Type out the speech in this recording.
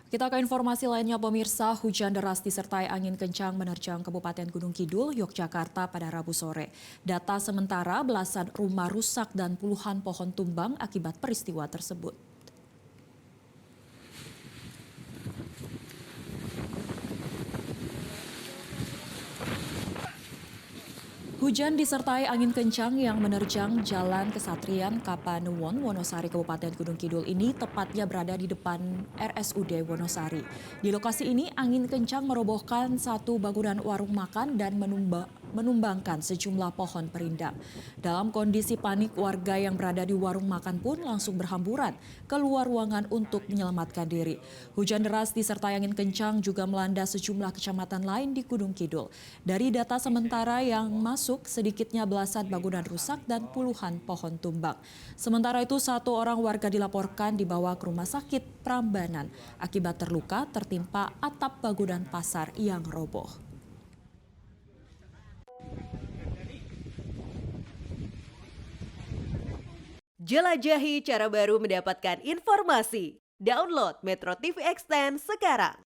Kita ke informasi lainnya pemirsa, hujan deras disertai angin kencang menerjang Kabupaten Gunung Kidul, Yogyakarta pada Rabu sore. Data sementara belasan rumah rusak dan puluhan pohon tumbang akibat peristiwa tersebut. Hujan disertai angin kencang yang menerjang Jalan Kesatrian Kapanewon, Wonosari, Kabupaten Gunung Kidul ini tepatnya berada di depan RSUD Wonosari. Di lokasi ini angin kencang merobohkan satu bangunan warung makan dan menumbangkan sejumlah pohon perindang. Dalam kondisi panik, warga yang berada di warung makan pun langsung berhamburan keluar ruangan untuk menyelamatkan diri. Hujan deras disertai angin kencang juga melanda sejumlah kecamatan lain di Gunung Kidul. Dari data sementara yang masuk, sedikitnya belasan bangunan rusak dan puluhan pohon tumbang. Sementara itu, satu orang warga dilaporkan dibawa ke rumah sakit Prambanan akibat terluka tertimpa atap bangunan pasar yang roboh. Jelajahi cara baru mendapatkan informasi. Download Metro TV Extend sekarang.